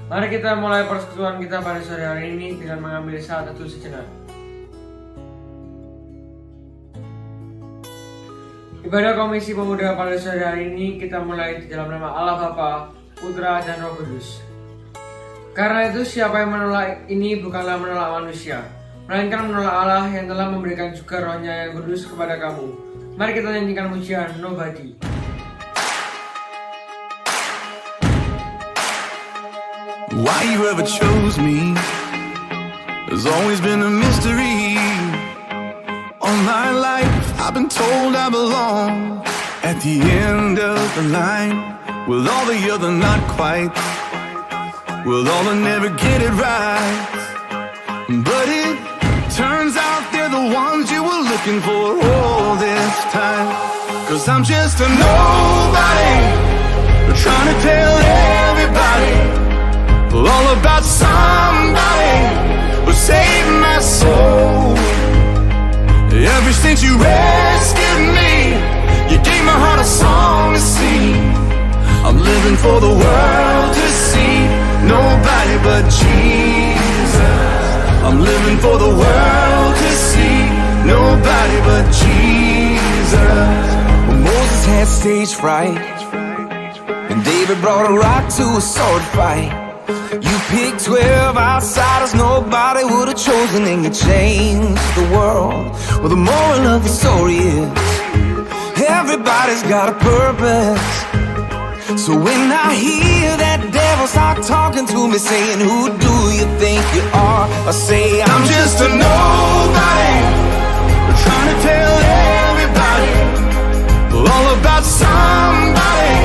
Mari kita mulai persekutuan kita pada sore hari ini dengan mengambil saat teduh sejenak. Ibadah Komisi Pemuda pada sore hari ini kita mulai di dalam nama Allah Bapa, Putra dan Roh Kudus. Karena itu siapa yang menolak ini bukanlah menolak manusia, melainkan menolak Allah yang telah memberikan juga Roh-Nya yang kudus kepada kamu. Mari kita nyanyikan pujian Nobody. Why you ever chose me has always been a mystery. All my life I've been told I belong at the end of the line, with all the other not quite, with all the never get it right. But it turns out they're the ones you were looking for all this time. 'Cause I'm just a nobody, trying to tell everybody all about somebody who saved my soul. Ever since you rescued me, you gave my heart a song to sing. I'm living for the world to see nobody but Jesus. I'm living for the world to see nobody but Jesus. When Moses had stage fright and David brought a rock to a sword fight, you picked 12 outsiders nobody would have chosen, and you changed the world. Well, the moral of the story is everybody's got a purpose. So when I hear that devil start talking to me, saying, who do you think you are? I say, I'm just a nobody, trying to tell everybody all about somebody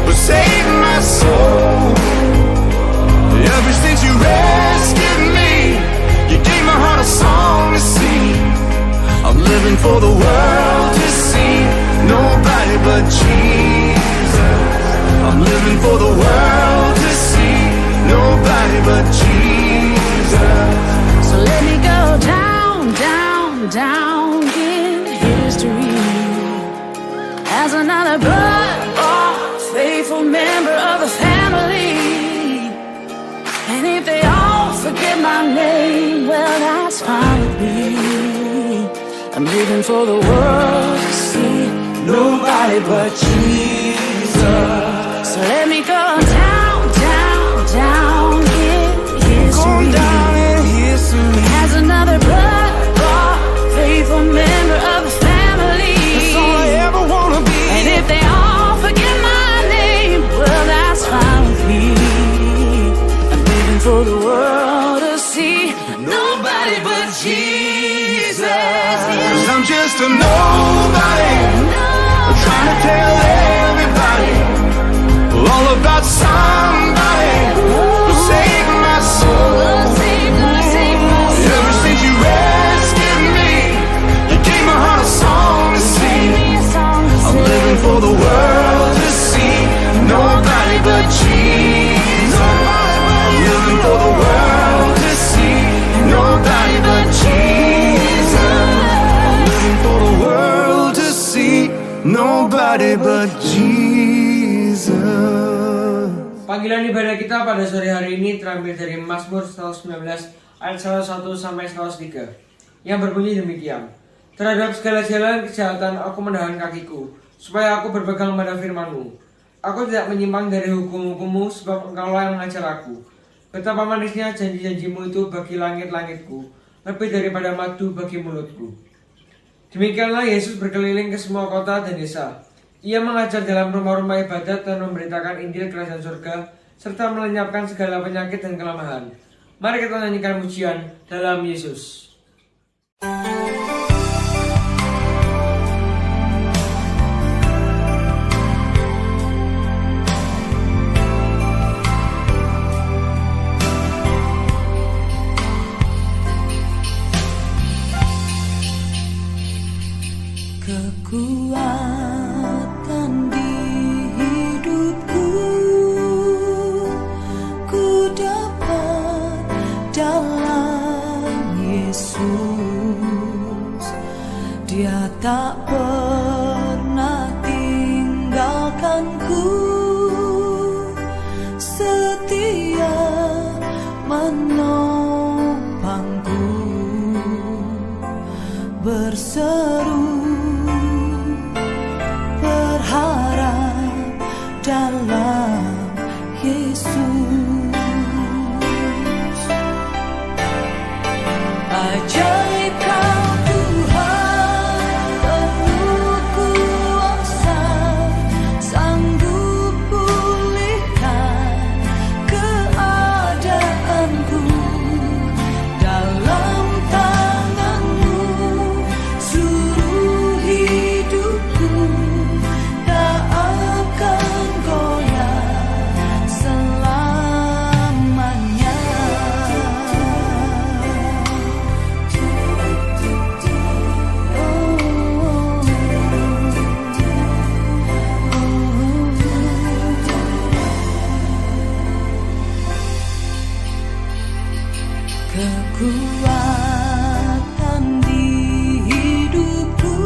who saved my soul. Ever since you rescued me, you gave my heart a song to sing. I'm living for the world to see nobody but Jesus. I'm living for the world to see nobody but Jesus. So let me go down, down, down in history as another blood-bought, faithful member of the family. And if they all forget my name, well, that's fine with me. I'm living for the world to see nobody but Jesus. So let me go down, down, down in history, as another blood-bought, faithful member of the family. That's all I ever wanna be. And if they all forget my name, well, that's fine with me. I'm living for the world to see nobody but Jesus. 'Cause I'm just a nobody, trying to tell everybody all about somebody who saved my soul. Ever since you rescued me, you gave my heart a song to sing. I'm living for the world to see nobody but Jesus. I'm living for the world to see nobody but Jesus. I'm living for the world to see nobody but Jesus. Panggilan ibadah kita pada sore hari ini terambil dari Mazmur 119 ayat 101 sampai 103 yang berbunyi demikian. Terhadap segala jalan kejahatan aku menahan kakiku, supaya aku berpegang pada firman-Mu. Aku tidak menyimpang dari hukum-hukum-Mu, sebab Engkaulah yang mengajar aku. Betapa manisnya janji-janji-Mu itu bagi langit-langitku, lebih daripada madu bagi mulutku. Demikianlah Yesus berkeliling ke semua kota dan desa. Ia mengajar dalam rumah-rumah ibadat dan memberitakan Injil Kerajaan Surga, serta melenyapkan segala penyakit dan kelemahan. Mari kita nyanyikan pujian dalam Yesus. Kekuatan di hidupku, ku dapat dalam Yesus. Dia tak pernah tinggalkanku, setia menopangku, berseru berharap dalam Yesus. Ajaib Kau Tuhan, penuh kuasa, sanggup pulihkan keadaanku. Dalam tangan-Mu seluruh hidupku tak akan goyah selamanya. Kekuatan di hidupku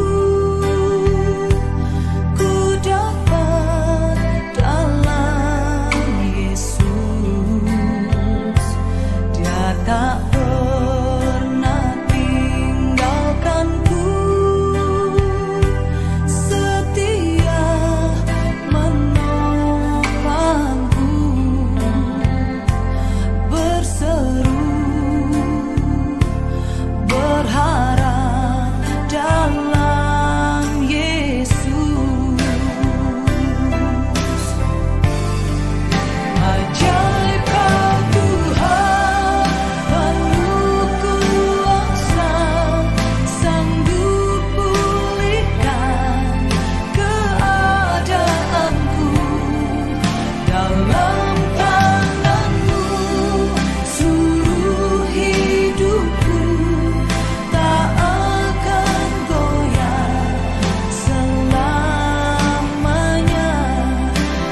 ku dapat dalam Yesus. Dia tak pernah tinggalkanku, setia menopangku, berseru berharap dalam Yesus. Ajaib Kau Tuhan, penuh kuasa, sanggup pulihkan keadaanku. Dalam tangan-Mu seluruh hidupku tak akan goyah selamanya.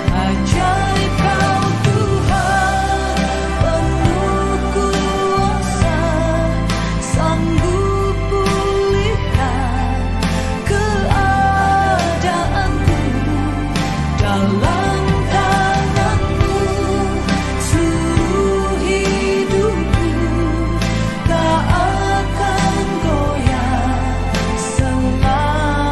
Ajaib Kau Tuhan, penuh kuasa, sanggup pulihkan keadaanku. Dalam tangan-Mu seluruh hidupku tak akan goyah selamanya.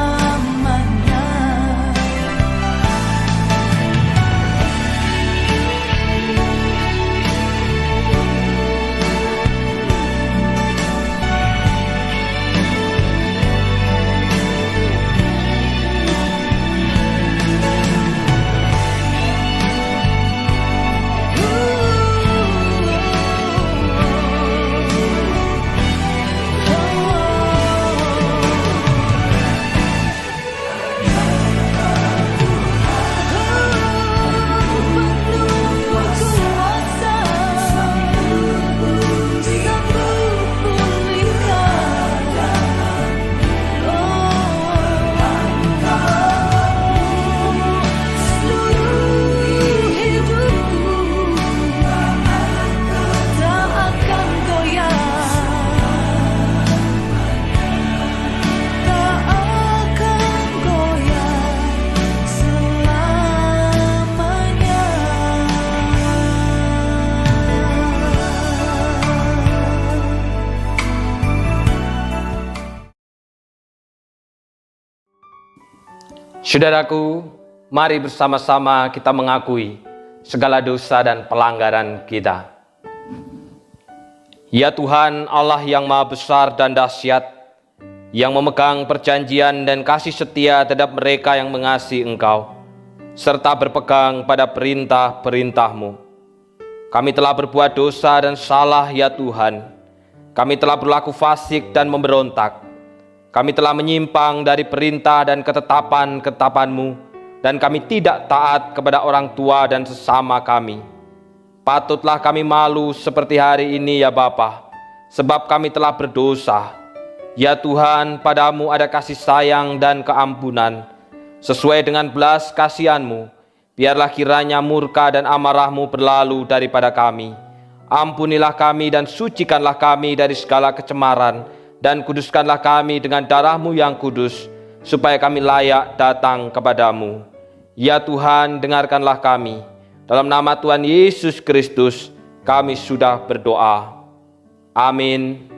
Saudaraku, mari bersama-sama kita mengakui segala dosa dan pelanggaran kita. Ya Tuhan, Allah yang Maha Besar dan Dahsyat, yang memegang perjanjian dan kasih setia terhadap mereka yang mengasihi Engkau, serta berpegang pada perintah-perintah-Mu. Kami telah berbuat dosa dan salah ya Tuhan. Kami telah berlaku fasik dan memberontak. Kami telah menyimpang dari perintah dan ketetapan-ketetapan-Mu, dan kami tidak taat kepada orang tua dan sesama kami. Patutlah kami malu seperti hari ini ya Bapa, sebab kami telah berdosa. Ya Tuhan, padamu ada kasih sayang dan keampunan. Sesuai dengan belas kasihan-Mu, biarlah kiranya murka dan amarah-Mu berlalu daripada kami. Ampunilah kami dan sucikanlah kami dari segala kecemaran, dan kuduskanlah kami dengan darah-Mu yang kudus, supaya kami layak datang kepadamu. Ya Tuhan, dengarkanlah kami. Dalam nama Tuhan Yesus Kristus, kami sudah berdoa. Amin.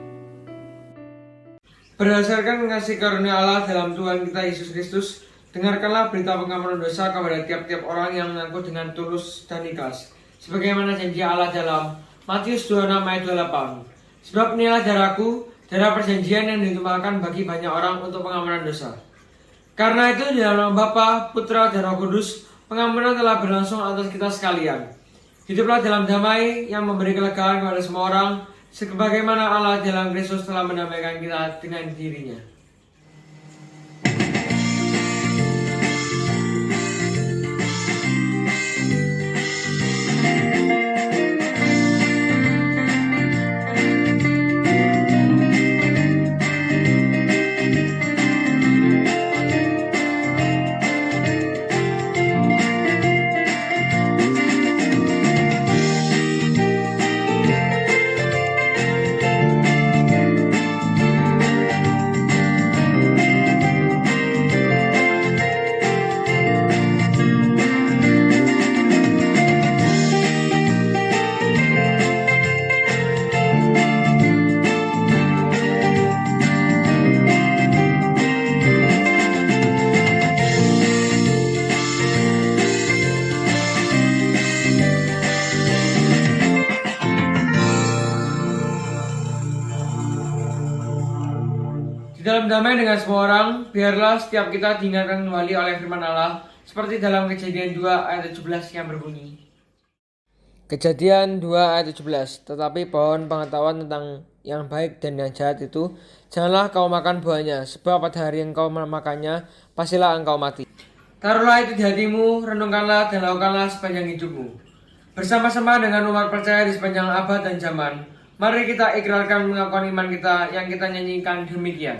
Berdasarkan kasih karunia Allah dalam Tuhan kita Yesus Kristus, dengarkanlah berita pengampunan dosa kepada tiap-tiap orang yang mengaku dengan tulus dan ikhlas, sebagaimana janji Allah dalam Matius 26 ayat 28. Sebab inilah darahku, darah perjanjian yang ditumpahkan bagi banyak orang untuk pengampunan dosa. Karena itu di dalam nama Bapa, Putra, dan Roh Kudus, pengampunan telah berlangsung atas kita sekalian. Hiduplah dalam damai yang memberi kelegaan kepada semua orang, sebagaimana Allah dalam Kristus telah mendamaikan kita dengan dirinya. Di dalam damai dengan semua orang, biarlah setiap kita diingatkan kembali oleh firman Allah, seperti dalam Kejadian 2 ayat 17 yang berbunyi. Kejadian 2 ayat 17, tetapi pohon pengetahuan tentang yang baik dan yang jahat itu, janganlah kau makan buahnya, sebab pada hari engkau memakannya, pastilah engkau mati. Taruhlah itu di hatimu, renungkanlah dan lakukanlah sepanjang hidupmu. Bersama-sama dengan umat percaya di sepanjang abad dan zaman, mari kita ikrarkan mengakukan iman kita yang kita nyanyikan demikian.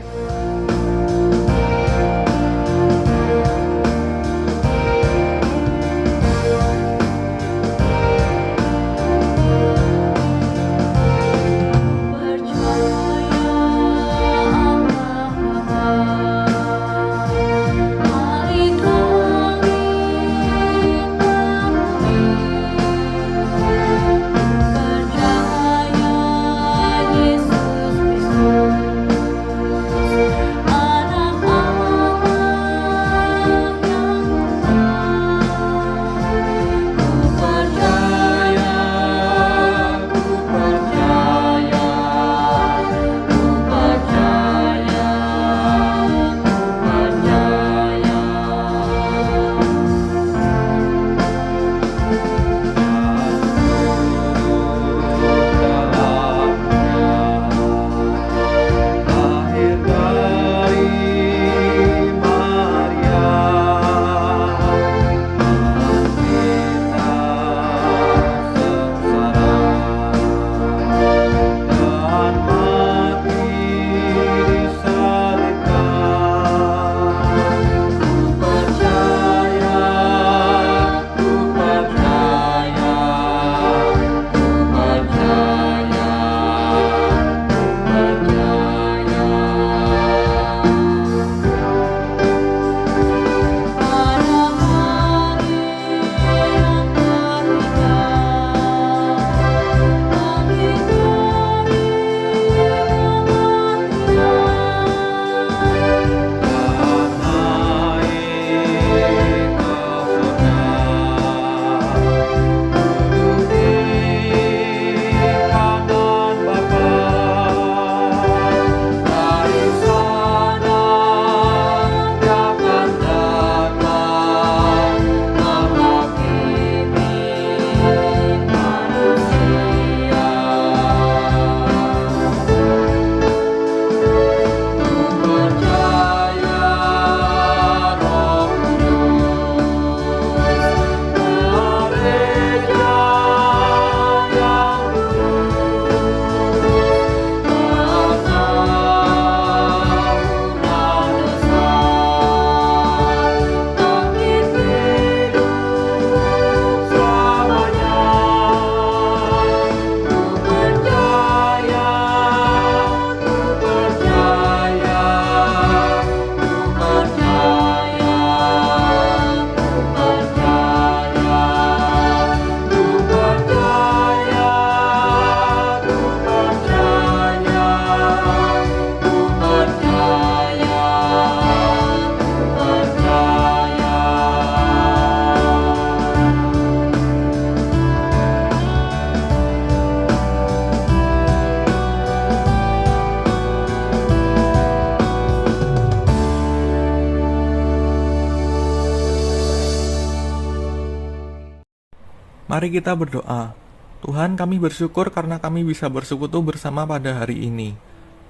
Mari kita berdoa. Tuhan, kami bersyukur karena kami bisa bersekutu bersama pada hari ini.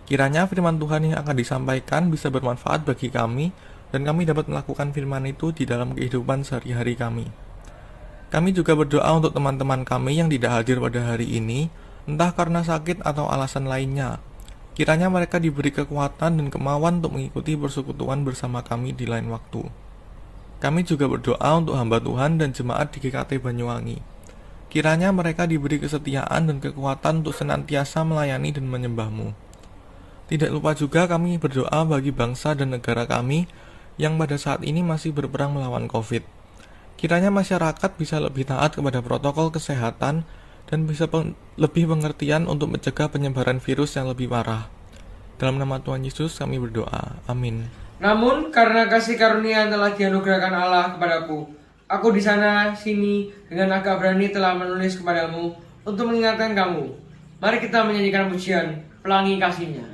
Kiranya firman Tuhan yang akan disampaikan bisa bermanfaat bagi kami, dan kami dapat melakukan firman itu di dalam kehidupan sehari-hari kami. Kami juga berdoa untuk teman-teman kami yang tidak hadir pada hari ini, entah karena sakit atau alasan lainnya. Kiranya mereka diberi kekuatan dan kemauan untuk mengikuti persekutuan bersama kami di lain waktu. Kami juga berdoa untuk hamba Tuhan dan jemaat di GKT Banyuwangi. Kiranya mereka diberi kesetiaan dan kekuatan untuk senantiasa melayani dan menyembah-Mu. Tidak lupa juga kami berdoa bagi bangsa dan negara kami yang pada saat ini masih berperang melawan COVID. Kiranya masyarakat bisa lebih taat kepada protokol kesehatan dan bisa lebih pengertian untuk mencegah penyebaran virus yang lebih parah. Dalam nama Tuhan Yesus kami berdoa. Amin. Namun karena kasih karunia yang telah dianugerahkan Allah kepadaku, aku di sana sini dengan agak berani telah menulis kepadamu untuk mengingatkan kamu. Mari kita menyanyikan pujian Pelangi Kasih-Nya.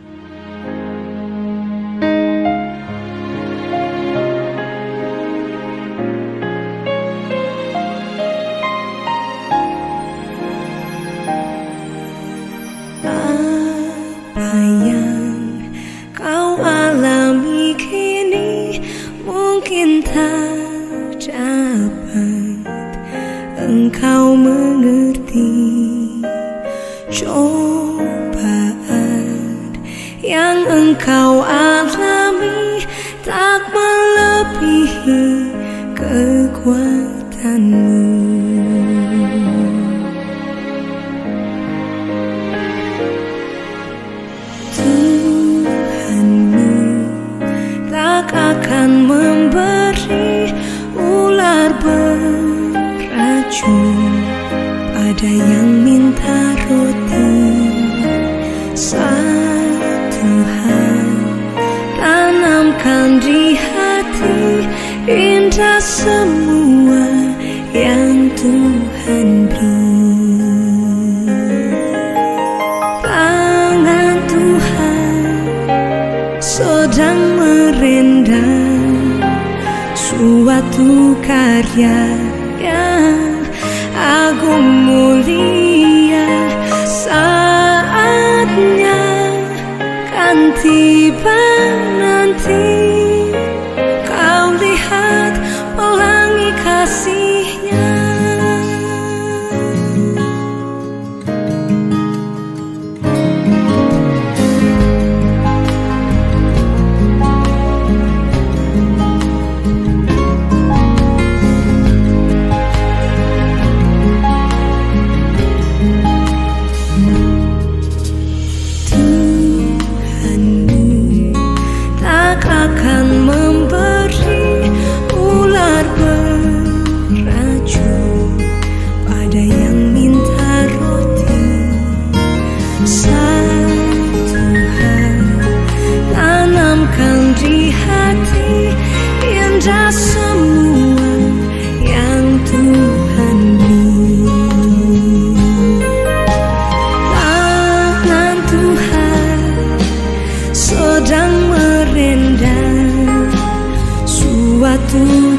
Apa yang kau alami kini mungkin tak dapat engkau mengerti. Cobaan yang engkau alami tak melebihi kekuatanmu. Tuhanmu tak akan memberi ular beracun pada yang minta roti. Satu hal tanamkan di hati, indah semua yang Tuhan beri. Tangan Tuhan sedang merendam suatu karya yang agung mulia. Saatnya kan tiba nanti, kau lihat pelangi kasih-Nya.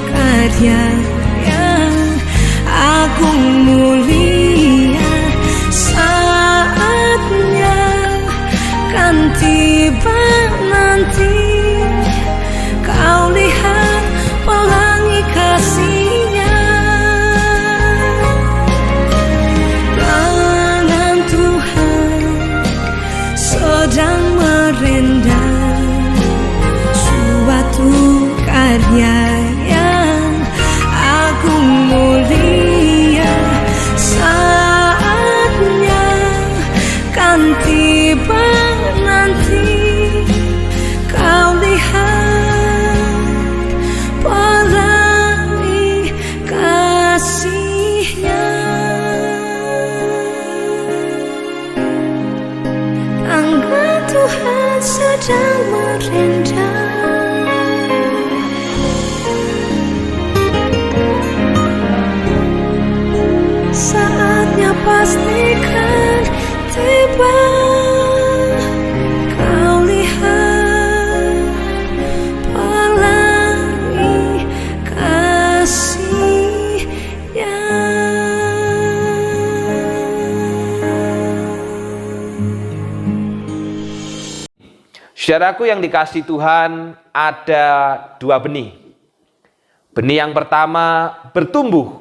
Karya yang agung mulia. Saatnya kan tiba nanti, kau lihat pelangi kasih-Nya. Tangan Tuhan sedang merendam suatu karya yang agung mulia. Saatnya kan tiba nanti, kau lihat pelangi kasih-Nya. Tangan Tuhan sedang merendam. Saatnya pastikan tiba, kau lihat pelangi kasih-Nya. Saudaraku yang dikasihi Tuhan, ada dua benih. Benih yang pertama bertumbuh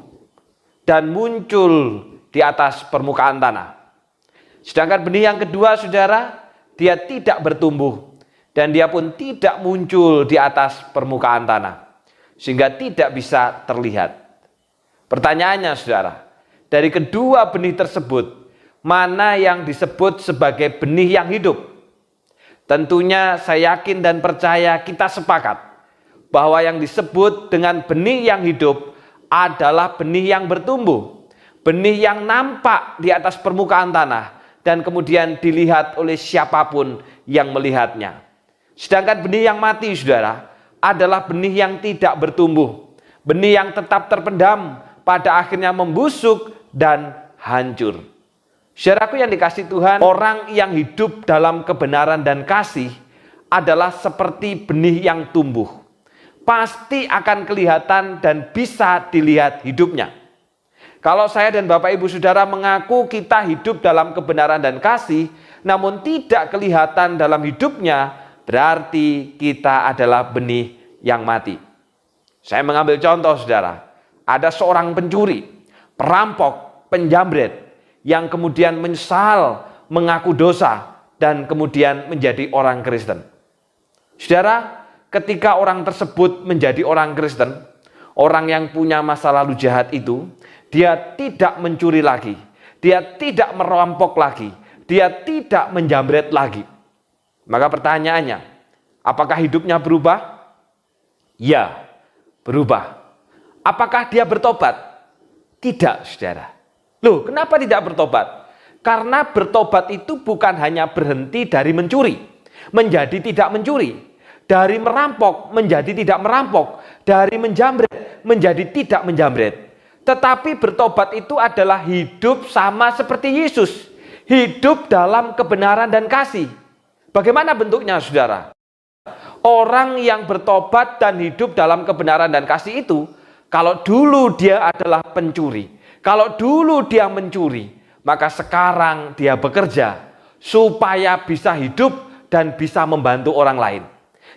dan muncul di atas permukaan tanah. Sedangkan benih yang kedua, saudara, dia tidak bertumbuh dan dia pun tidak muncul di atas permukaan tanah, sehingga tidak bisa terlihat. Pertanyaannya, saudara, dari kedua benih tersebut, mana yang disebut sebagai benih yang hidup? Tentunya saya yakin dan percaya kita sepakat bahwa yang disebut dengan benih yang hidup adalah benih yang bertumbuh, benih yang nampak di atas permukaan tanah dan kemudian dilihat oleh siapapun yang melihatnya. Sedangkan benih yang mati, saudara, adalah benih yang tidak bertumbuh, benih yang tetap terpendam, pada akhirnya membusuk dan hancur. Saudaraku yang dikasihi Tuhan, orang yang hidup dalam kebenaran dan kasih adalah seperti benih yang tumbuh. Pasti akan kelihatan dan bisa dilihat hidupnya. Kalau saya dan Bapak Ibu Saudara mengaku kita hidup dalam kebenaran dan kasih, namun tidak kelihatan dalam hidupnya, berarti kita adalah benih yang mati. Saya mengambil contoh, saudara. Ada seorang pencuri, perampok, penjamret, yang kemudian menyesal, mengaku dosa, dan kemudian menjadi orang Kristen. Saudara, ketika orang tersebut menjadi orang Kristen, orang yang punya masa lalu jahat itu, dia tidak mencuri lagi, dia tidak merampok lagi, dia tidak menjamret lagi. Maka pertanyaannya, apakah hidupnya berubah? Ya, berubah. Apakah dia bertobat? Tidak, saudara. Loh, kenapa tidak bertobat? Karena bertobat itu bukan hanya berhenti dari mencuri, menjadi tidak mencuri. Dari merampok menjadi tidak merampok, dari menjamret menjadi tidak menjamret. Tetapi bertobat itu adalah hidup sama seperti Yesus, hidup dalam kebenaran dan kasih. Bagaimana bentuknya, saudara? Orang yang bertobat dan hidup dalam kebenaran dan kasih itu, kalau dulu dia adalah pencuri, kalau dulu dia mencuri, maka sekarang dia bekerja supaya bisa hidup dan bisa membantu orang lain.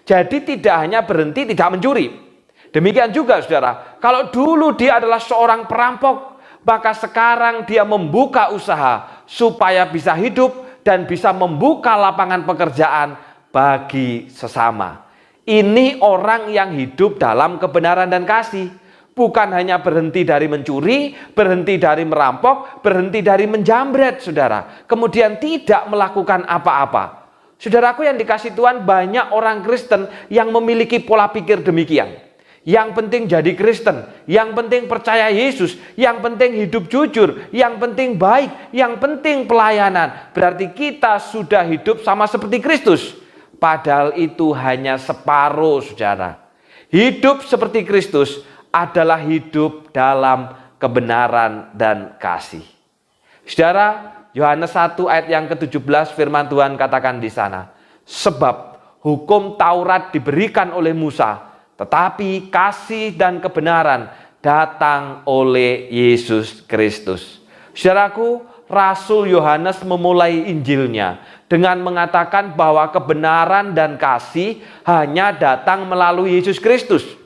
Jadi tidak hanya berhenti tidak mencuri. Demikian juga, saudara, kalau dulu dia adalah seorang perampok, maka sekarang dia membuka usaha supaya bisa hidup dan bisa membuka lapangan pekerjaan bagi sesama. Ini orang yang hidup dalam kebenaran dan kasih. Bukan hanya berhenti dari mencuri, berhenti dari merampok, berhenti dari menjamret, saudara. Kemudian tidak melakukan apa-apa. Saudaraku yang dikasihi Tuhan, banyak orang Kristen yang memiliki pola pikir demikian. Yang penting jadi Kristen, yang penting percaya Yesus, yang penting hidup jujur, yang penting baik, yang penting pelayanan. Berarti kita sudah hidup sama seperti Kristus. Padahal itu hanya separuh, saudara. Hidup seperti Kristus adalah hidup dalam kebenaran dan kasih. Saudara, Yohanes 1 ayat yang ke-17 firman Tuhan katakan di sana, sebab hukum Taurat diberikan oleh Musa, tetapi kasih dan kebenaran datang oleh Yesus Kristus. Saudaraku, Rasul Yohanes memulai Injilnya dengan mengatakan bahwa kebenaran dan kasih hanya datang melalui Yesus Kristus.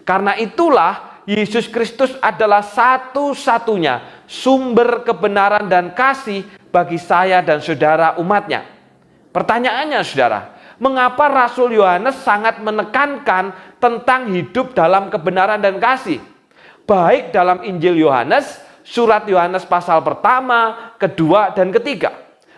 Karena itulah Yesus Kristus adalah satu-satunya sumber kebenaran dan kasih bagi saya dan saudara umatnya. Pertanyaannya, saudara, mengapa Rasul Yohanes sangat menekankan tentang hidup dalam kebenaran dan kasih? Baik dalam Injil Yohanes, surat Yohanes pasal pertama, kedua, dan ketiga.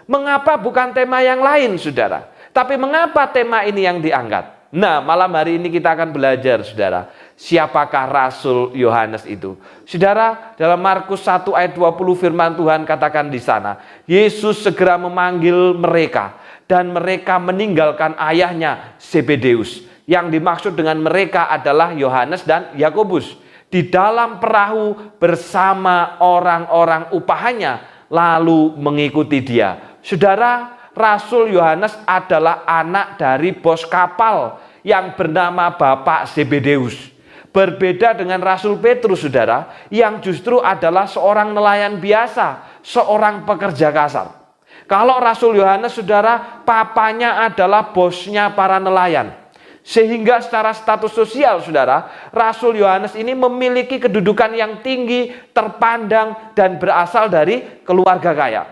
Mengapa bukan tema yang lain, saudara? Tapi mengapa tema ini yang diangkat? Nah, malam hari ini kita akan belajar, saudara, siapakah Rasul Yohanes itu. Saudara, dalam Markus 1 ayat 20 firman Tuhan katakan di sana, Yesus segera memanggil mereka dan mereka meninggalkan ayahnya Zebedeus. Yang dimaksud dengan mereka adalah Yohanes dan Yakobus di dalam perahu bersama orang-orang upahannya lalu mengikuti dia. Saudara, Rasul Yohanes adalah anak dari bos kapal yang bernama Bapak Zebedeus. Berbeda dengan Rasul Petrus, saudara, yang justru adalah seorang nelayan biasa, seorang pekerja kasar. Kalau Rasul Yohanes, saudara, papanya adalah bosnya para nelayan. Sehingga secara status sosial, saudara, Rasul Yohanes ini memiliki kedudukan yang tinggi, terpandang, dan berasal dari keluarga kaya.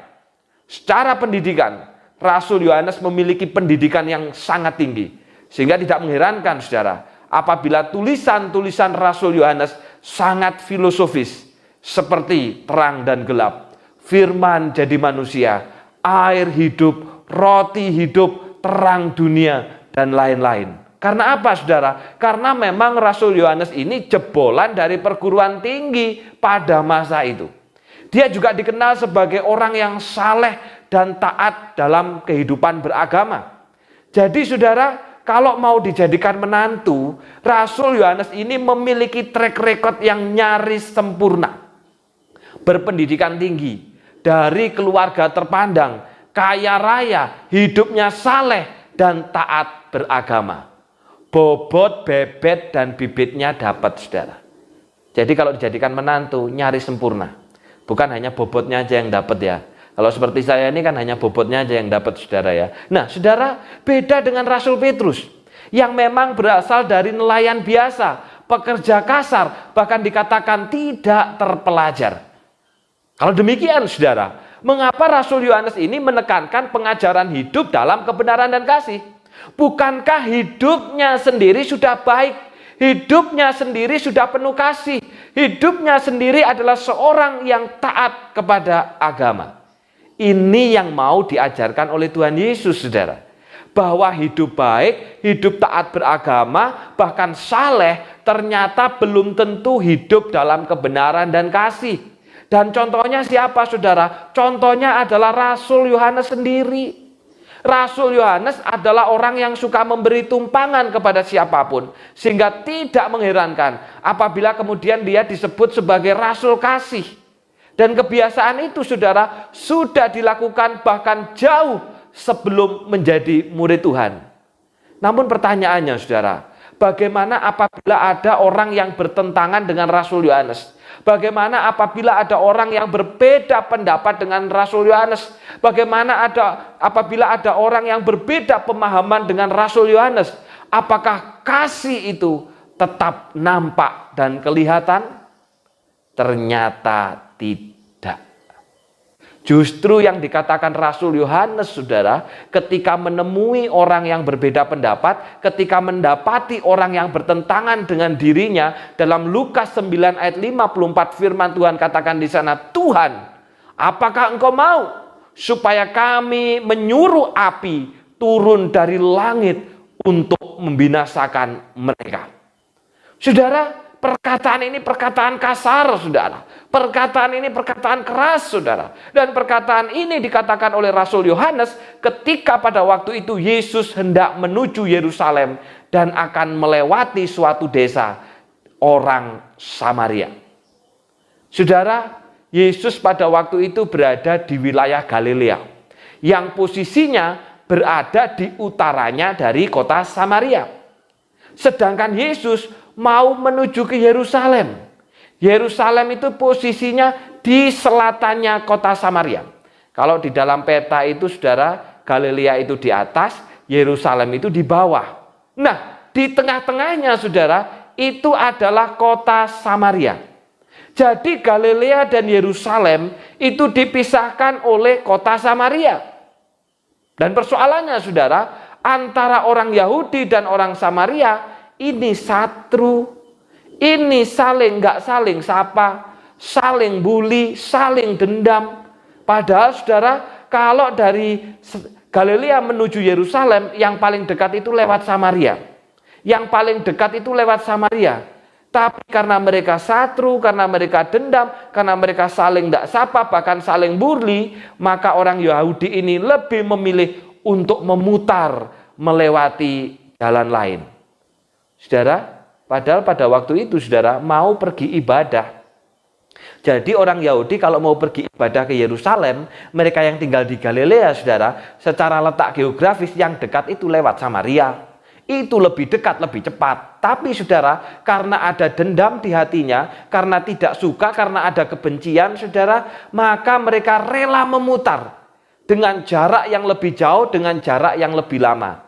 Secara pendidikan, Rasul Yohanes memiliki pendidikan yang sangat tinggi. Sehingga tidak mengherankan, saudara, apabila tulisan-tulisan Rasul Yohanes sangat filosofis, seperti terang dan gelap, firman jadi manusia, air hidup, roti hidup, terang dunia, dan lain-lain. Karena apa, saudara? Karena memang Rasul Yohanes ini jebolan dari perguruan tinggi pada masa itu. Dia juga dikenal sebagai orang yang saleh dan taat dalam kehidupan beragama. Jadi, saudara, kalau mau dijadikan menantu, Rasul Yohanes ini memiliki track record yang nyaris sempurna. Berpendidikan tinggi, dari keluarga terpandang, kaya raya, hidupnya saleh dan taat beragama. Bobot, bebet, dan bibitnya dapat, saudara. Jadi kalau dijadikan menantu, nyaris sempurna. Bukan hanya bobotnya aja yang dapat ya. Kalau seperti saya ini kan hanya bobotnya aja yang dapat, saudara ya. Nah, saudara, beda dengan Rasul Petrus yang memang berasal dari nelayan biasa, pekerja kasar, bahkan dikatakan tidak terpelajar. Kalau demikian, saudara, mengapa Rasul Yohanes ini menekankan pengajaran hidup dalam kebenaran dan kasih? Bukankah hidupnya sendiri sudah baik? Hidupnya sendiri sudah penuh kasih. Hidupnya sendiri adalah seorang yang taat kepada agama. Ini yang mau diajarkan oleh Tuhan Yesus, saudara. Bahwa hidup baik, hidup taat beragama, bahkan saleh, ternyata belum tentu hidup dalam kebenaran dan kasih. Dan contohnya siapa, saudara? Contohnya adalah Rasul Yohanes sendiri. Rasul Yohanes adalah orang yang suka memberi tumpangan kepada siapapun. Sehingga tidak mengherankan apabila kemudian dia disebut sebagai Rasul Kasih. Dan kebiasaan itu, saudara, sudah dilakukan bahkan jauh sebelum menjadi murid Tuhan. Namun pertanyaannya, saudara, bagaimana apabila ada orang yang bertentangan dengan Rasul Yohanes? Bagaimana apabila ada orang yang berbeda pendapat dengan Rasul Yohanes? Bagaimana apabila ada orang yang berbeda pemahaman dengan Rasul Yohanes? Apakah kasih itu tetap nampak dan kelihatan? Ternyata tidak. Justru yang dikatakan Rasul Yohanes, saudara, ketika menemui orang yang berbeda pendapat, ketika mendapati orang yang bertentangan dengan dirinya, dalam Lukas 9 ayat 54 firman Tuhan katakan di sana, Tuhan, apakah engkau mau supaya kami menyuruh api turun dari langit untuk membinasakan mereka? Saudara, perkataan ini perkataan kasar, saudara. Perkataan ini perkataan keras, saudara. Dan perkataan ini dikatakan oleh Rasul Yohanes ketika pada waktu itu Yesus hendak menuju Yerusalem dan akan melewati suatu desa orang Samaria. Saudara, Yesus pada waktu itu berada di wilayah Galilea yang posisinya berada di utaranya dari kota Samaria. Sedangkan Yesus mau menuju ke Yerusalem. Yerusalem itu posisinya di selatannya kota Samaria. Kalau di dalam peta itu, saudara, Galilea itu di atas, Yerusalem itu di bawah. Nah, di tengah-tengahnya, saudara, itu adalah kota Samaria. Jadi Galilea dan Yerusalem itu dipisahkan oleh kota Samaria. Dan persoalannya, saudara, antara orang Yahudi dan orang Samaria ini satu. Ini saling nggak saling sapa, saling bully, saling dendam. Padahal, saudara, kalau dari Galilea menuju Yerusalem, yang paling dekat itu lewat Samaria. Yang paling dekat itu lewat Samaria. Tapi karena mereka satu, karena mereka dendam, karena mereka saling nggak sapa, bahkan saling bully, maka orang Yahudi ini lebih memilih untuk memutar melewati jalan lain. Saudara, padahal pada waktu itu, saudara, mau pergi ibadah. Jadi orang Yahudi kalau mau pergi ibadah ke Yerusalem, mereka yang tinggal di Galilea, saudara, secara letak geografis yang dekat itu lewat Samaria. Itu lebih dekat, lebih cepat. Tapi, saudara, karena ada dendam di hatinya, karena tidak suka, karena ada kebencian, saudara, maka mereka rela memutar. dengan jarak yang lebih jauh, dengan jarak yang lebih lama.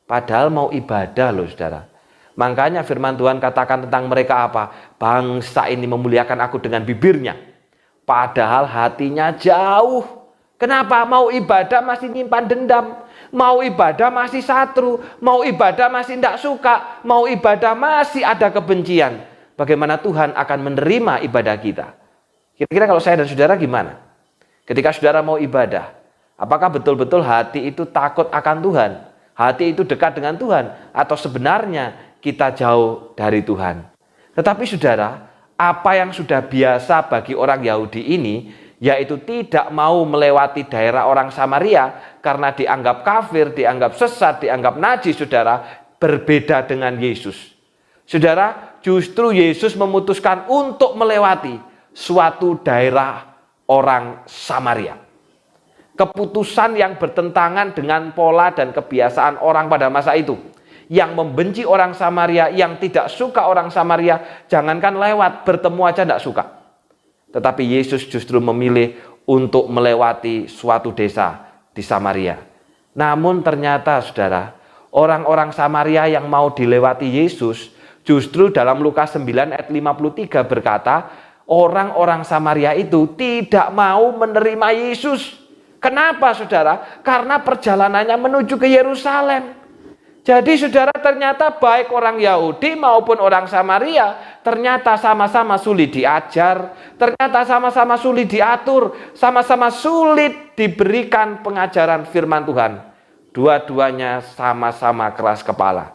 Padahal mau ibadah loh saudara. Makanya firman Tuhan katakan tentang mereka apa? Bangsa ini memuliakan aku dengan bibirnya, padahal hatinya jauh. Kenapa? Mau ibadah masih nyimpan dendam, mau ibadah masih satru, mau ibadah masih tidak suka, mau ibadah masih ada kebencian. Bagaimana Tuhan akan menerima ibadah kita? Kira-kira kalau saya dan saudara gimana? Ketika saudara mau ibadah, apakah betul-betul hati itu takut akan Tuhan? Hati itu dekat dengan Tuhan? Atau sebenarnya kita jauh dari Tuhan? Tetapi saudara, apa yang sudah biasa bagi orang Yahudi ini, yaitu tidak mau melewati daerah orang Samaria karena dianggap kafir, dianggap sesat, dianggap najis, saudara, berbeda dengan Yesus. Saudara, justru Yesus memutuskan untuk melewati suatu daerah orang Samaria. Keputusan yang bertentangan dengan pola dan kebiasaan orang pada masa itu. Yang membenci orang Samaria, yang tidak suka orang Samaria, jangankan lewat, bertemu aja tidak suka. Tetapi Yesus justru memilih untuk melewati suatu desa di Samaria. Namun ternyata saudara, orang-orang Samaria yang mau dilewati Yesus, justru dalam Lukas 9 ayat 53 berkata, orang-orang Samaria itu tidak mau menerima Yesus. Kenapa saudara? Karena perjalanannya menuju ke Yerusalem. Jadi saudara, ternyata baik orang Yahudi maupun orang Samaria ternyata sama-sama sulit diajar, ternyata sama-sama sulit diatur, sama-sama sulit diberikan pengajaran firman Tuhan. Dua-duanya sama-sama keras kepala.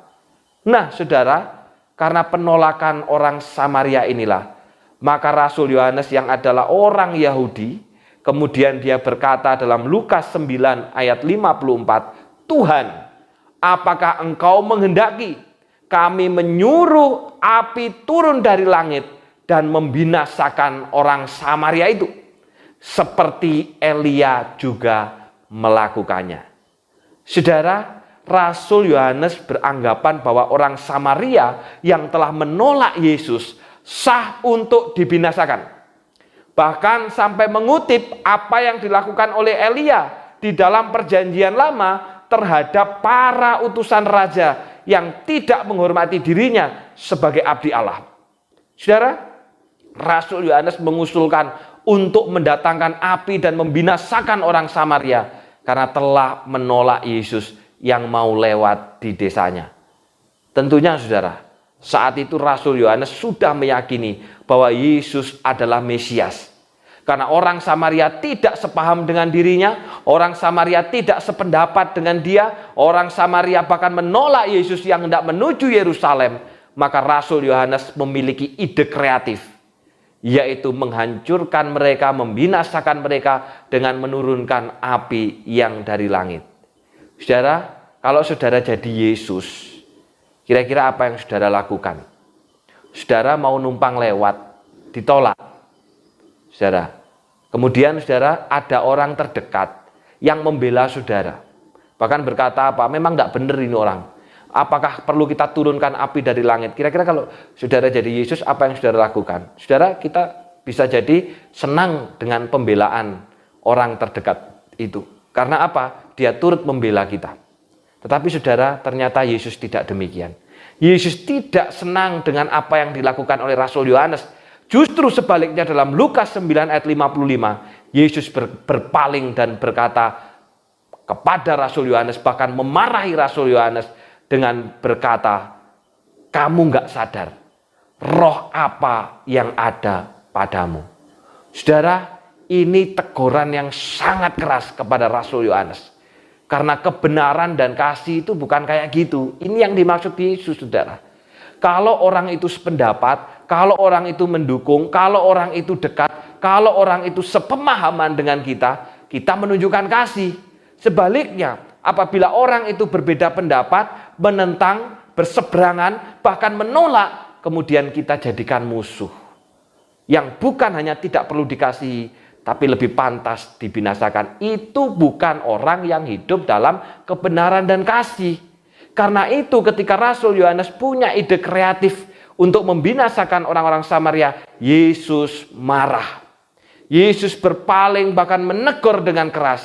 Nah saudara, karena penolakan orang Samaria inilah, maka Rasul Yohanes yang adalah orang Yahudi, kemudian dia berkata dalam Lukas 9 ayat 54, Tuhan, apakah engkau menghendaki kami menyuruh api turun dari langit dan membinasakan orang Samaria itu? Seperti Elia juga melakukannya. Saudara, Rasul Yohanes beranggapan bahwa orang Samaria yang telah menolak Yesus sah untuk dibinasakan. Bahkan sampai mengutip apa yang dilakukan oleh Elia di dalam perjanjian lama terhadap para utusan raja yang tidak menghormati dirinya sebagai abdi Allah. Saudara, Rasul Yohanes mengusulkan untuk mendatangkan api dan membinasakan orang Samaria karena telah menolak Yesus yang mau lewat di desanya. Tentunya saudara, saat itu Rasul Yohanes sudah meyakini bahwa Yesus adalah Mesias. Karena orang Samaria tidak sepaham dengan dirinya, orang Samaria tidak sependapat dengan dia, orang Samaria bahkan menolak Yesus yang hendak menuju Yerusalem, maka Rasul Yohanes memiliki ide kreatif, yaitu menghancurkan mereka, membinasakan mereka dengan menurunkan api yang dari langit. Saudara, kalau saudara jadi Yesus, kira-kira apa yang saudara lakukan? Saudara mau numpang lewat, ditolak. Saudara, kemudian saudara ada orang terdekat yang membela saudara. Bahkan berkata apa? Memang tidak benar ini orang. Apakah perlu kita turunkan api dari langit? Kira-kira kalau saudara jadi Yesus, apa yang saudara lakukan? Saudara, kita bisa jadi senang dengan pembelaan orang terdekat itu. Karena apa? Dia turut membela kita. Tetapi saudara, ternyata Yesus tidak demikian. Yesus tidak senang dengan apa yang dilakukan oleh Rasul Yohanes. Justru sebaliknya dalam Lukas 9 ayat 55, Yesus berpaling dan berkata kepada Rasul Yohanes, bahkan memarahi Rasul Yohanes dengan berkata, kamu nggak sadar roh apa yang ada padamu. Saudara, ini teguran yang sangat keras kepada Rasul Yohanes. Karena kebenaran dan kasih itu bukan kayak gitu. Ini yang dimaksud Yesus, saudara. Kalau orang itu sependapat, kalau orang itu mendukung, kalau orang itu dekat, kalau orang itu sepemahaman dengan kita, kita menunjukkan kasih. Sebaliknya, apabila orang itu berbeda pendapat, menentang, berseberangan, bahkan menolak, kemudian kita jadikan musuh. Yang bukan hanya tidak perlu dikasihi, tapi lebih pantas dibinasakan. Itu bukan orang yang hidup dalam kebenaran dan kasih. Karena itu ketika Rasul Yohanes punya ide kreatif untuk membinasakan orang-orang Samaria, Yesus marah. Yesus berpaling bahkan menegur dengan keras.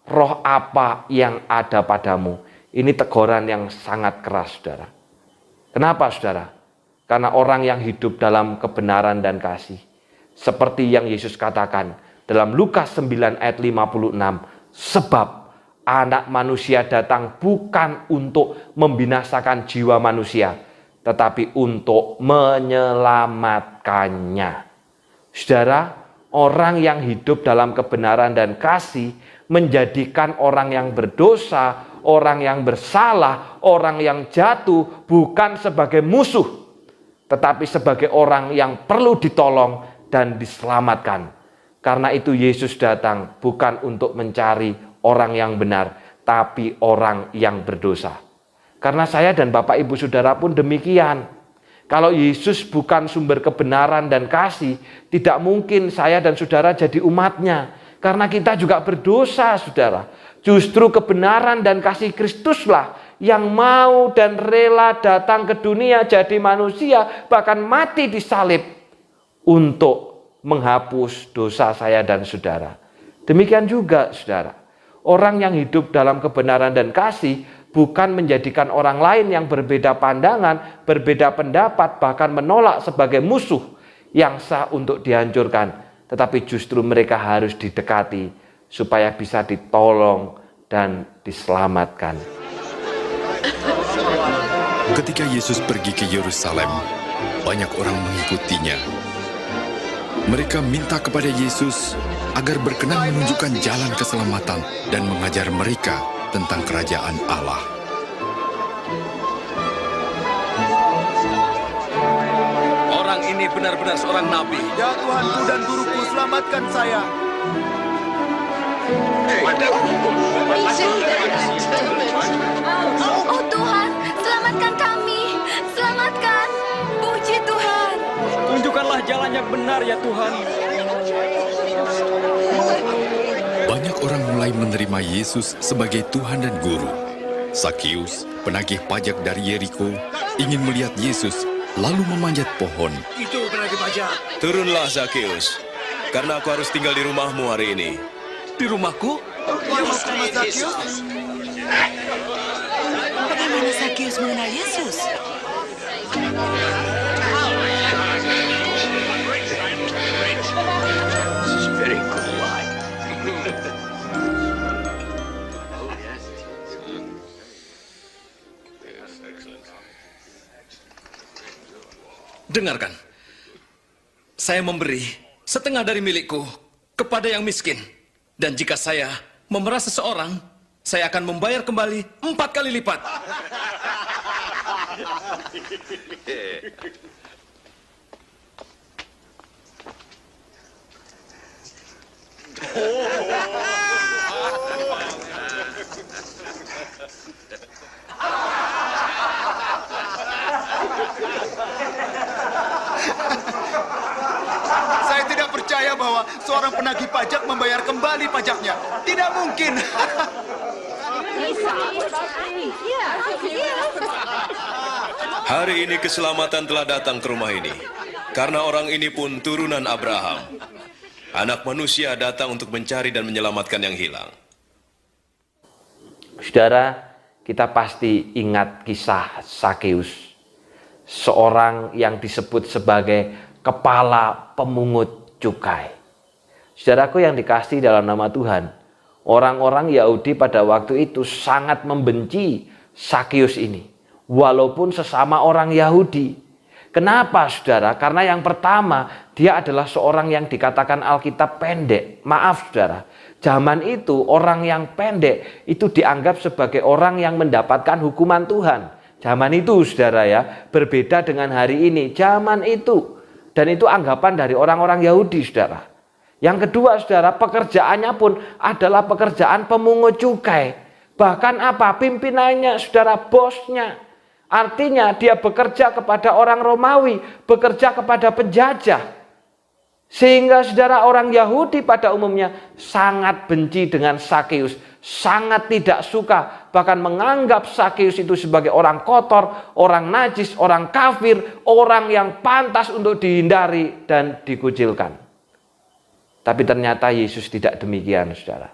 roh apa yang ada padamu? Ini teguran yang sangat keras, saudara. Kenapa, saudara? Karena orang yang hidup dalam kebenaran dan kasih, seperti yang Yesus katakan dalam Lukas 9 ayat 56, sebab Anak Manusia datang bukan untuk membinasakan jiwa manusia, tetapi untuk menyelamatkannya. Saudara, orang yang hidup dalam kebenaran dan kasih menjadikan orang yang berdosa, orang yang bersalah, orang yang jatuh bukan sebagai musuh, tetapi sebagai orang yang perlu ditolong dan diselamatkan. Karena itu Yesus datang bukan untuk mencari orang yang benar, tapi orang yang berdosa. Karena saya dan Bapak Ibu Saudara pun demikian. Kalau Yesus bukan sumber kebenaran dan kasih, tidak mungkin saya dan saudara jadi umatnya. Karena kita juga berdosa, saudara. Justru kebenaran dan kasih Kristuslah yang mau dan rela datang ke dunia jadi manusia, bahkan mati di salib untuk menghapus dosa saya dan saudara. Demikian juga, saudara. Orang yang hidup dalam kebenaran dan kasih bukan menjadikan orang lain yang berbeda pandangan, berbeda pendapat, bahkan menolak sebagai musuh yang sah untuk dihancurkan. Tetapi justru mereka harus didekati supaya bisa ditolong dan diselamatkan. Ketika Yesus pergi ke Yerusalem, banyak orang mengikutinya. Mereka minta kepada Yesus agar berkenan menunjukkan jalan keselamatan dan mengajar mereka tentang kerajaan Allah. Orang ini benar-benar seorang nabi. Ya Tuhanku dan guruku, selamatkan saya. Oh Tuhan, selamatkan kami. Selamatkan. Puji Tuhan. Tunjukkanlah jalan yang benar ya Tuhan. Banyak orang mulai menerima Yesus sebagai Tuhan dan Guru. Sakeus, penagih pajak dari Yeriko, ingin melihat Yesus, lalu memanjat pohon. Itu penagih pajak. Turunlah Sakeus, karena aku harus tinggal di rumahmu hari ini. Di rumahku? Sama Sakeus. Bagaimana Sakeus mengenal Yesus? Dengarkan, saya memberi setengah dari milikku kepada yang miskin. Dan jika saya memeras seseorang, saya akan membayar kembali 4 kali lipat. Saya tidak percaya bahwa seorang penagih pajak membayar kembali pajaknya. Tidak mungkin. Hari ini keselamatan telah datang ke rumah ini. Karena orang ini pun turunan Abraham. Anak manusia datang untuk mencari dan menyelamatkan yang hilang. Saudara, kita pasti ingat kisah Sakeus, seorang yang disebut sebagai kepala pemungut cukai. Saudaraku yang dikasihi dalam nama Tuhan, orang-orang Yahudi pada waktu itu sangat membenci Sakeus ini, walaupun sesama orang Yahudi. Kenapa, saudara? Karena yang pertama, dia adalah seorang yang dikatakan Alkitab pendek. Maaf, saudara. Zaman itu, orang yang pendek itu dianggap sebagai orang yang mendapatkan hukuman Tuhan. Zaman itu, saudara ya, berbeda dengan hari ini. Zaman itu. Dan itu anggapan dari orang-orang Yahudi, saudara. Yang kedua, saudara, pekerjaannya pun adalah pekerjaan pemungut cukai. Bahkan apa? Pimpinannya, saudara, bosnya. Artinya dia bekerja kepada orang Romawi, bekerja kepada penjajah. Sehingga saudara, orang Yahudi pada umumnya sangat benci dengan Sakeus, sangat tidak suka, bahkan menganggap Sakeus itu sebagai orang kotor, orang najis, orang kafir, orang yang pantas untuk dihindari dan dikucilkan. Tapi ternyata Yesus tidak demikian, saudara.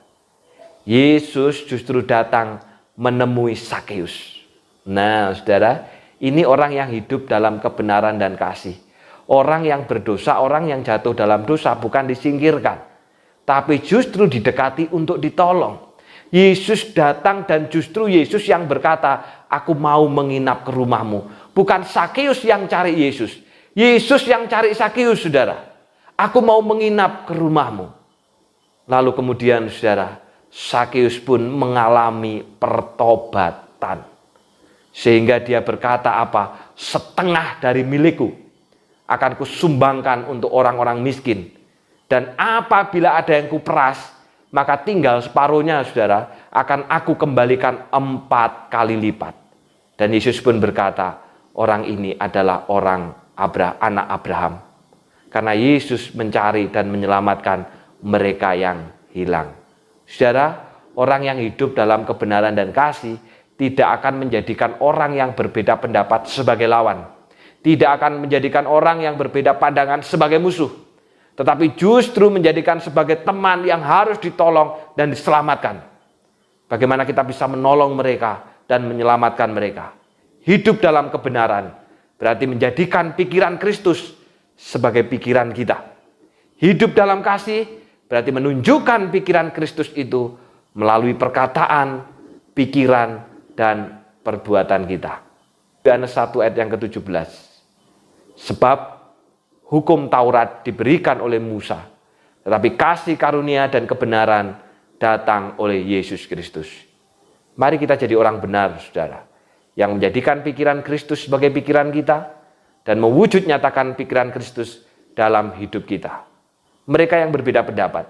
Yesus justru datang menemui Sakeus. Nah, saudara, ini orang yang hidup dalam kebenaran dan kasih. Orang yang berdosa, orang yang jatuh dalam dosa bukan disingkirkan, tapi justru didekati untuk ditolong. Yesus datang dan justru Yesus yang berkata, aku mau menginap ke rumahmu. Bukan Sakeus yang cari Yesus. Yesus yang cari Sakeus, saudara. Aku mau menginap ke rumahmu. Lalu kemudian, saudara, Sakeus pun mengalami pertobatan. Sehingga dia berkata apa? Setengah dari milikku akan kusumbangkan untuk orang-orang miskin. Dan apabila ada yang kuperas, maka tinggal separuhnya, saudara, akan aku kembalikan 4 kali lipat. Dan Yesus pun berkata, orang ini adalah anak Abraham. Karena Yesus mencari dan menyelamatkan mereka yang hilang. Saudara, orang yang hidup dalam kebenaran dan kasih tidak akan menjadikan orang yang berbeda pendapat sebagai lawan. Tidak akan menjadikan orang yang berbeda pandangan sebagai musuh. Tetapi justru menjadikan sebagai teman yang harus ditolong dan diselamatkan. Bagaimana kita bisa menolong mereka dan menyelamatkan mereka. Hidup dalam kebenaran berarti menjadikan pikiran Kristus sebagai pikiran kita. Hidup dalam kasih berarti menunjukkan pikiran Kristus itu melalui perkataan, pikiran, dan perbuatan kita. Yohanes 1 ayat yang ke-17. Sebab hukum Taurat diberikan oleh Musa, tetapi kasih karunia dan kebenaran datang oleh Yesus Kristus. Mari kita jadi orang benar, saudara, yang menjadikan pikiran Kristus sebagai pikiran kita dan mewujud nyatakan pikiran Kristus dalam hidup kita. Mereka yang berbeda pendapat,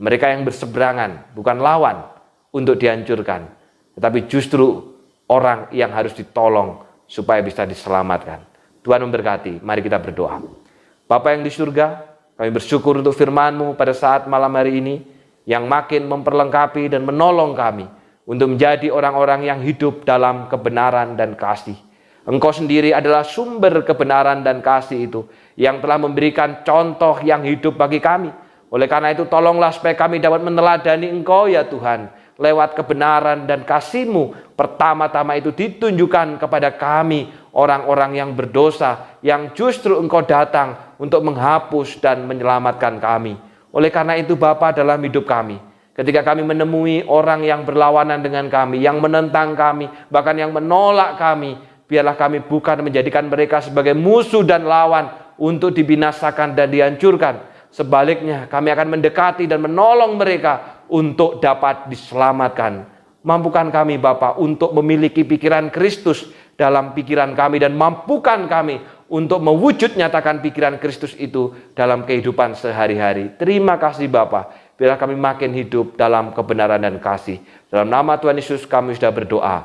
mereka yang berseberangan, bukan lawan untuk dihancurkan, tetapi justru orang yang harus ditolong supaya bisa diselamatkan. Tuhan memberkati, mari kita berdoa. Bapa yang di surga, kami bersyukur untuk firman-Mu pada saat malam hari ini, yang makin memperlengkapi dan menolong kami untuk menjadi orang-orang yang hidup dalam kebenaran dan kasih. Engkau sendiri adalah sumber kebenaran dan kasih itu, yang telah memberikan contoh yang hidup bagi kami. Oleh karena itu, tolonglah supaya kami dapat meneladani Engkau ya Tuhan, lewat kebenaran dan kasih-Mu. Pertama-tama itu ditunjukkan kepada kami, orang-orang yang berdosa, yang justru Engkau datang untuk menghapus dan menyelamatkan kami. Oleh karena itu, Bapa, dalam hidup kami, ketika kami menemui orang yang berlawanan dengan kami, yang menentang kami, bahkan yang menolak kami, biarlah kami bukan menjadikan mereka sebagai musuh dan lawan untuk dibinasakan dan dihancurkan. Sebaliknya, kami akan mendekati dan menolong mereka untuk dapat diselamatkan. Mampukan kami, Bapa, untuk memiliki pikiran Kristus dalam pikiran kami, dan mampukan kami untuk mewujud nyatakan pikiran Kristus itu dalam kehidupan sehari-hari. Terima kasih, Bapa. Biarlah kami makin hidup dalam kebenaran dan kasih. Dalam nama Tuhan Yesus kami sudah berdoa.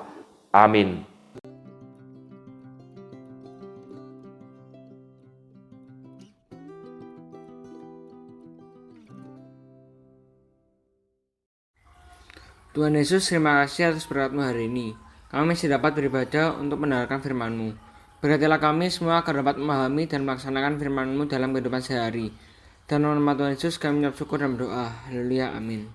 Amin. Tuhan Yesus, terima kasih atas berkat-Mu hari ini. Kami masih dapat beribadah untuk mendengarkan firman-Mu. Berkatilah kami semua agar dapat memahami dan melaksanakan firman-Mu dalam kehidupan sehari. Dan dalam nama Tuhan Yesus kami mengucap syukur dan berdoa. Haleluya, amin.